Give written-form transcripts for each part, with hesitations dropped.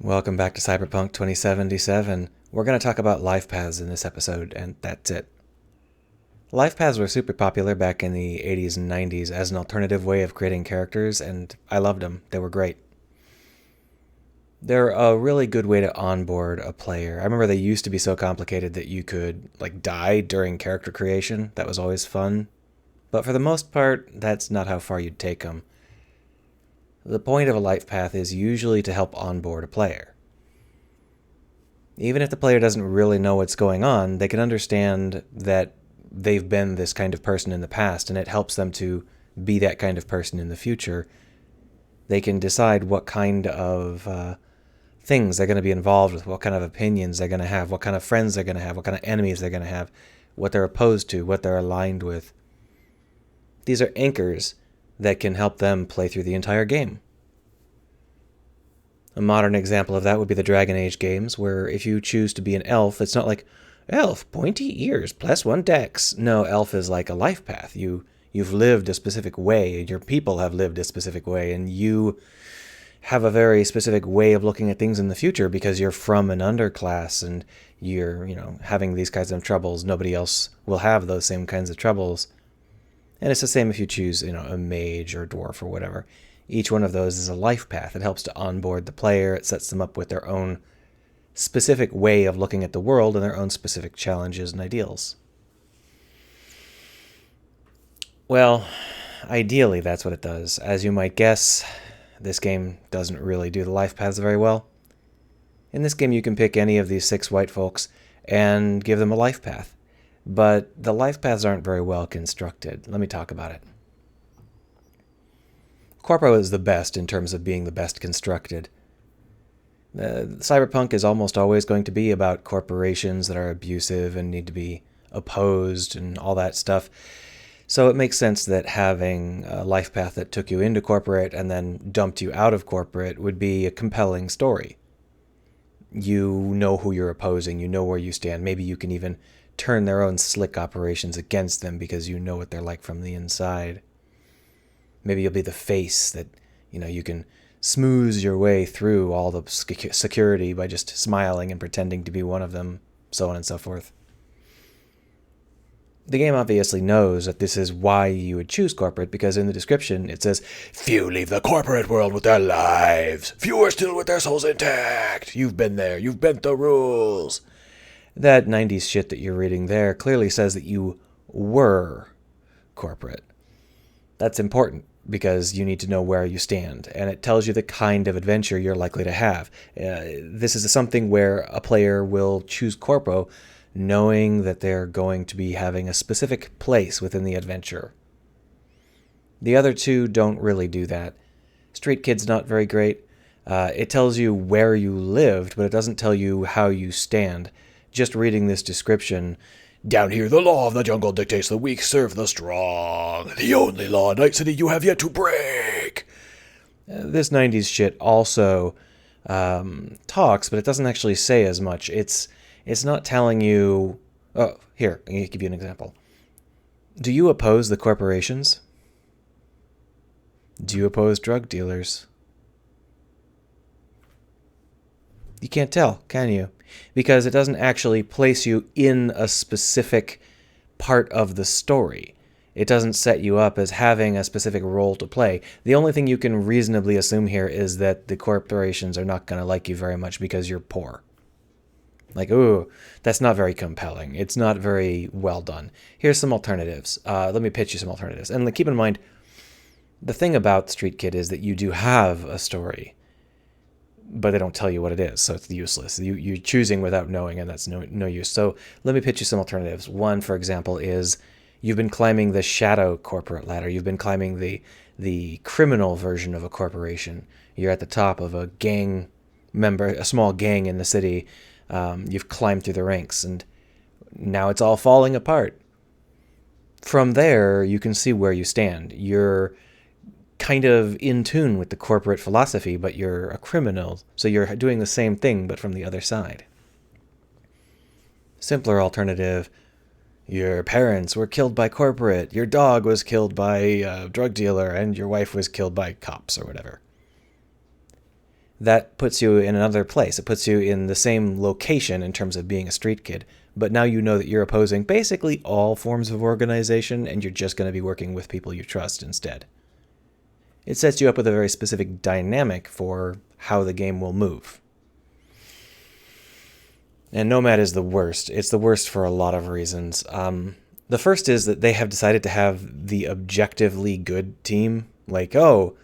Welcome back to Cyberpunk 2077. We're going to talk about life paths in this episode, and that's it. Life paths were super popular back in the 80s and 90s as an alternative way of creating characters, and I loved them. They were great. They're a really good way to onboard a player. I remember they used to be so complicated that you could die during character creation. That was always fun. But for the most part, that's not how far you'd take them. The point of a life path is usually to help onboard a player. Even if the player doesn't really know what's going on, they can understand that they've been this kind of person in the past, and it helps them to be that kind of person in the future. They can decide what kind of things they're going to be involved with, what kind of opinions they're going to have, what kind of friends they're going to have, what kind of enemies they're going to have, what they're opposed to, what they're aligned with. These are anchors that can help them play through the entire game. A modern example of that would be the Dragon Age games, where if you choose to be an elf, it's not like, elf, pointy ears, +1 dex. No, elf is like a life path. You've lived a specific way, and your people have lived a specific way, and you have a very specific way of looking at things in the future because you're from an underclass and you're, having these kinds of troubles. Nobody else will have those same kinds of troubles. And it's the same if you choose, a mage or dwarf or whatever. Each one of those is a life path. It helps to onboard the player. It sets them up with their own specific way of looking at the world and their own specific challenges and ideals. Well, ideally that's what it does. As you might guess, this game doesn't really do the life paths very well. In this game you can pick any of these 6 white folks and give them a life path. But the life paths aren't very well constructed. Let me talk about it. Corpo is the best in terms of being the best constructed. Cyberpunk is almost always going to be about corporations that are abusive and need to be opposed and all that stuff. So it makes sense that having a life path that took you into corporate and then dumped you out of corporate would be a compelling story. You know who you're opposing, you know where you stand. Maybe you can even turn their own slick operations against them because you know what they're like from the inside. Maybe you'll be the face that, you can smooth your way through all the security by just smiling and pretending to be one of them, so on and so forth. The game obviously knows that this is why you would choose corporate, because in the description it says, "Few leave the corporate world with their lives. Few are still with their souls intact. You've been there. You've bent the rules." That 90s shit that you're reading there clearly says that you were corporate. That's important because you need to know where you stand, and it tells you the kind of adventure you're likely to have. This is something where a player will choose Corpo knowing that they're going to be having a specific place within the adventure. The other two don't really do that. Street Kid's not very great. It tells you where you lived, but it doesn't tell you how you stand. Just reading this description, "Down here the law of the jungle dictates the weak serve the strong. The only law in Night City you have yet to break." This 90s shit also talks, but it doesn't actually say as much. It's not telling you... Oh, here, I'll give you an example. Do you oppose the corporations? Do you oppose drug dealers? You can't tell, can you? Because it doesn't actually place you in a specific part of the story. It doesn't set you up as having a specific role to play. The only thing you can reasonably assume here is that the corporations are not going to like you very much because you're poor. Ooh, that's not very compelling. It's not very well done. Here's some alternatives. Let me pitch you some alternatives. And keep in mind, the thing about Street Kid is that you do have a story, but they don't tell you what it is, so it's useless. You're choosing without knowing, and that's no use. So let me pitch you some alternatives. One, for example, is you've been climbing the shadow corporate ladder. You've been climbing the criminal version of a corporation. You're at the top of a small gang in the city. You've climbed through the ranks, and now it's all falling apart. From there, you can see where you stand. You're kind of in tune with the corporate philosophy, but you're a criminal, so you're doing the same thing, but from the other side. Simpler alternative, your parents were killed by corporate, your dog was killed by a drug dealer, and your wife was killed by cops or whatever. that puts you in another place. It puts you in the same location in terms of being a street kid. But now you know that you're opposing basically all forms of organization, and you're just going to be working with people you trust instead. It sets you up with a very specific dynamic for how the game will move. And Nomad is the worst. It's the worst for a lot of reasons. The first is that they have decided to have the objectively good team. Like, oh,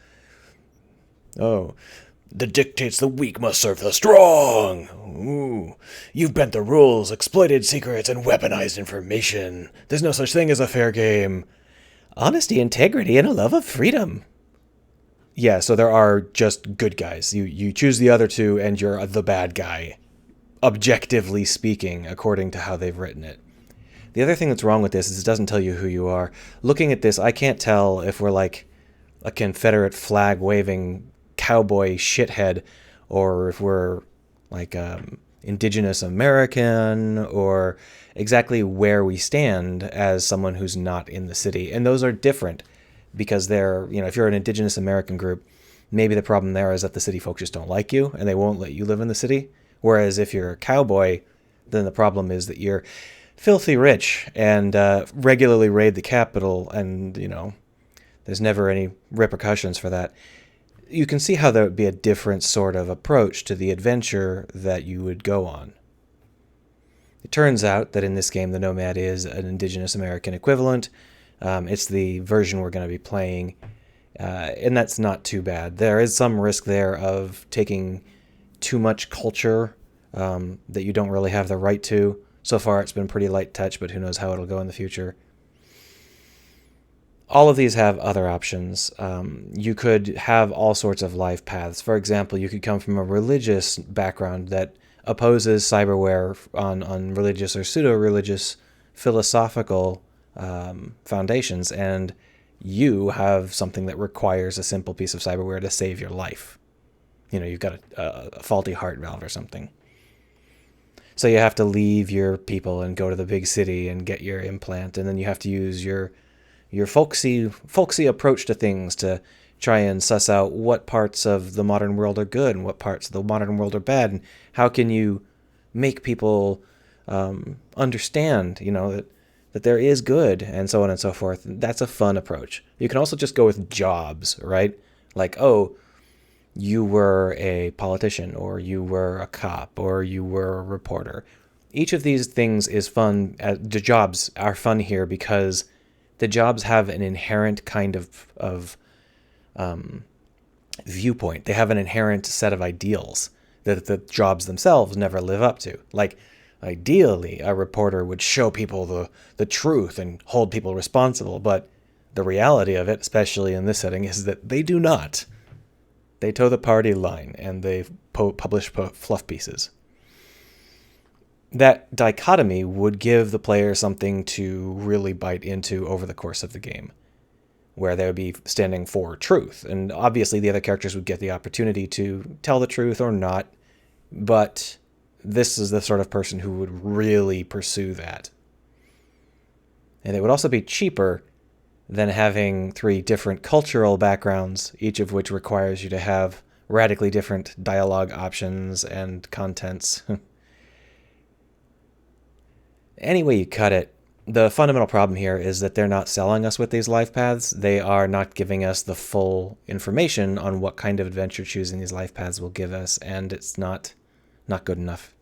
the dictates the weak must serve the strong. Ooh, you've bent the rules, exploited secrets, and weaponized information. There's no such thing as a fair game. Honesty, integrity, and a love of freedom. Yeah, so there are just good guys. You choose the other two, and you're the bad guy. Objectively speaking, according to how they've written it. The other thing that's wrong with this is it doesn't tell you who you are. Looking at this, I can't tell if we're like a Confederate flag-waving cowboy shithead, or if we're like indigenous American, or exactly where we stand as someone who's not in the city. And those are different because they're, if you're an indigenous American group, maybe the problem there is that the city folks just don't like you and they won't let you live in the city. Whereas if you're a cowboy, then the problem is that you're filthy rich and regularly raid the Capitol, and, there's never any repercussions for that. You can see how there would be a different sort of approach to the adventure that you would go on. It turns out that in this game, the Nomad is an indigenous American equivalent. It's the version we're going to be playing, and that's not too bad. There is some risk there of taking too much culture that you don't really have the right to. So far, it's been pretty light touch, but who knows how it'll go in the future. All of these have other options. You could have all sorts of life paths. For example, you could come from a religious background that opposes cyberware on religious or pseudo-religious philosophical foundations, and you have something that requires a simple piece of cyberware to save your life. You've got a faulty heart valve or something. So you have to leave your people and go to the big city and get your implant, and then you have to use your folksy approach to things to try and suss out what parts of the modern world are good and what parts of the modern world are bad, and how can you make people understand, that there is good, and so on and so forth. That's a fun approach. You can also just go with jobs, right? Like, oh, you were a politician, or you were a cop, or you were a reporter. Each of these things is fun. The jobs are fun here because the jobs have an inherent kind of viewpoint. They have an inherent set of ideals that the jobs themselves never live up to. Like, ideally, a reporter would show people the truth and hold people responsible, but the reality of it, especially in this setting, is that they do not. They toe the party line, and they publish fluff pieces. That dichotomy would give the player something to really bite into over the course of the game, where they would be standing for truth. And obviously the other characters would get the opportunity to tell the truth or not, but this is the sort of person who would really pursue that. And it would also be cheaper than having 3 different cultural backgrounds, each of which requires you to have radically different dialogue options and contents. Any way you cut it, the fundamental problem here is that they're not selling us with these life paths. They are not giving us the full information on what kind of adventure choosing these life paths will give us, and it's not good enough.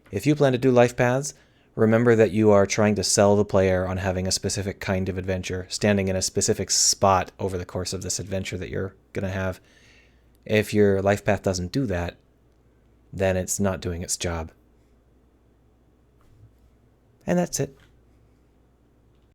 If you plan to do life paths, remember that you are trying to sell the player on having a specific kind of adventure, standing in a specific spot over the course of this adventure that you're going to have. If your life path doesn't do that, then it's not doing its job. And that's it.